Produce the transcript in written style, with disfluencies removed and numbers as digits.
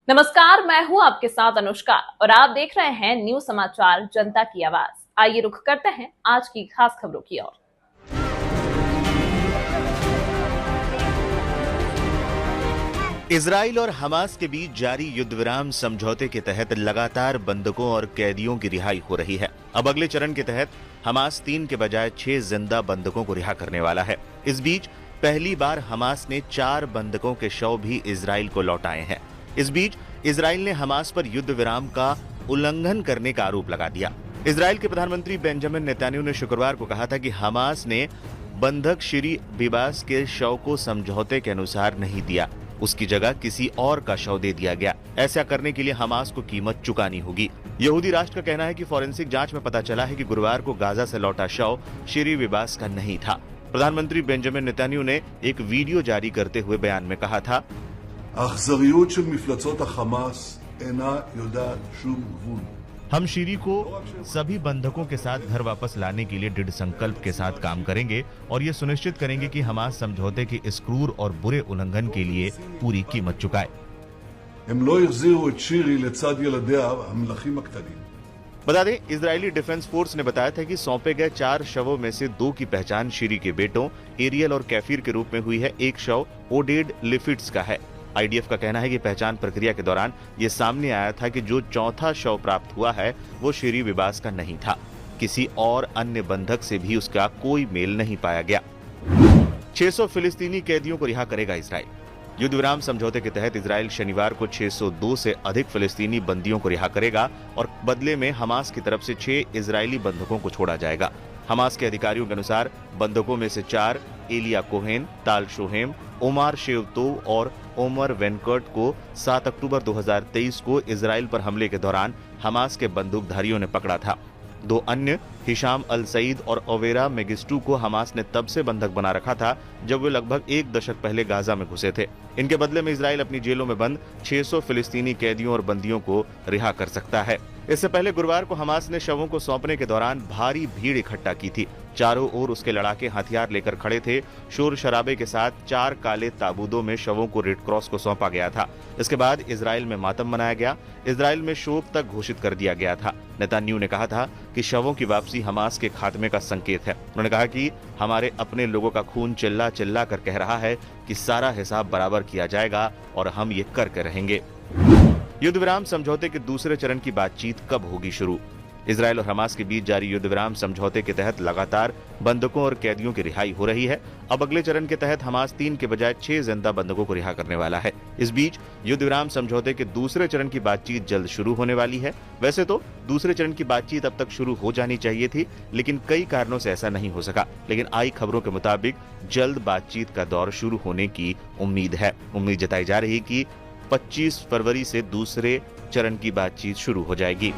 नमस्कार, मैं हूं आपके साथ अनुष्का और आप देख रहे हैं न्यूज समाचार जनता की आवाज। आइए रुख करते हैं आज की खास खबरों की ओर। इजराइल और हमास के बीच जारी युद्धविराम समझौते के तहत लगातार बंधकों और कैदियों की रिहाई हो रही है। अब अगले चरण के तहत हमास 3 के बजाय 6 जिंदा बंधकों को रिहा करने वाला है। इस बीच पहली बार हमास ने 4 बंधकों के शव भी इजराइल को लौटाए हैं। इस बीच इजराइल ने हमास पर युद्ध विराम का उल्लंघन करने का आरोप लगा दिया। इजराइल के प्रधानमंत्री बेंजामिन नेतन्याहू ने शुक्रवार को कहा था कि हमास ने बंधक शिरी बिबास के शव को समझौते के अनुसार नहीं दिया, उसकी जगह किसी और का शव दे दिया गया। ऐसा करने के लिए हमास को कीमत चुकानी होगी। यहूदी राष्ट्र का कहना है कि फॉरेंसिक जांच में पता चला है कि गुरुवार को गाजा से लौटा शव शिरी बिबास का नहीं था। प्रधानमंत्री बेंजामिन नेतन्याहू ने एक वीडियो जारी करते हुए बयान में कहा था, האכזריות של מפלצות החמאס אינה יודעת שום גבול। हम शीरी को सभी बंधकों के साथ घर वापस लाने के लिए दृढ़ संकल्प के साथ काम करेंगे और ये सुनिश्चित करेंगे कि हमास समझौते के इस क्रूर और बुरे उल्लंघन के लिए पूरी कीमत चुकाए। הם לא החזירו את שירי לצד ילדיה המלכים הקטנים। बता दें, इजरायली डिफेंस फोर्स ने बताया था कि सौंपे गए 4 शवों में से 2 की पहचान शीरी के बेटों एरियल और कैफीर के रूप में हुई है। एक शव ओडेड लिफिट्स का है। आईडीएफ का कहना है कि पहचान प्रक्रिया के दौरान ये सामने आया था कि जो चौथा शव प्राप्त हुआ है वो शिरी बिबास का नहीं था। किसी और अन्य बंधक से भी उसका कोई मेल नहीं पाया गया। 600 फिलिस्तीनी कैदियों को रिहा करेगा इजराइल। युद्ध विराम समझौते के तहत इजराइल शनिवार को 602 से अधिक फिलिस्तीनी बंदियों को रिहा करेगा और बदले में हमास की तरफ से 6 इजरायली बंधकों को छोड़ा जाएगा। हमास के अधिकारियों के अनुसार बंधकों में से 4 एलिया कोहेन, ताल शोहेम, ओमार शेवतोव और ओमर वेनकर्ट को 7 अक्टूबर 2023 को इजराइल पर हमले के दौरान हमास के बंदूकधारियों ने पकड़ा था। 2 अन्य हिशाम अल सईद और ओवेरा मेगिस्टू को हमास ने तब से बंधक बना रखा था जब वे लगभग 1 दशक पहले गाजा में घुसे थे। इनके बदले में इजराइल अपनी जेलों में बंद 600 फिलिस्तीनी कैदियों और बंदियों को रिहा कर सकता है। इससे पहले गुरुवार को हमास ने शवों को सौंपने के दौरान भारी भीड़ इकट्ठा की थी। चारों ओर उसके लड़ाके हथियार लेकर खड़े थे। शोर शराबे के साथ 4 काले ताबूतों में शवों को रेड क्रॉस को सौंपा गया था। इसके बाद इजराइल में मातम मनाया गया। इजराइल में शोक तक घोषित कर दिया गया था। नेतन्याहू ने कहा था कि शवों की वापसी हमास के खात्मे का संकेत है। उन्होंने कहा कि हमारे अपने लोगों का खून चिल्ला चिल्ला कर कह रहा है कि सारा हिसाब बराबर किया जाएगा और हम ये करके रहेंगे। युद्ध विराम समझौते के दूसरे चरण की बातचीत कब होगी शुरू? इजराइल और हमास के बीच जारी युद्ध विराम समझौते के तहत लगातार बंधकों और कैदियों की रिहाई हो रही है। अब अगले चरण के तहत हमास 3 के बजाय 6 जिंदा बंधकों को रिहा करने वाला है। इस बीच युद्ध विराम समझौते के दूसरे चरण की बातचीत जल्द शुरू होने वाली है। वैसे तो दूसरे चरण की बातचीत अब तक शुरू हो जानी चाहिए थी, लेकिन कई कारणों से ऐसा नहीं हो सका। लेकिन आई खबरों के मुताबिक जल्द बातचीत का दौर शुरू होने की उम्मीद है। उम्मीद जताई जा रही कि 25 फरवरी से दूसरे चरण की बातचीत शुरू हो जाएगी।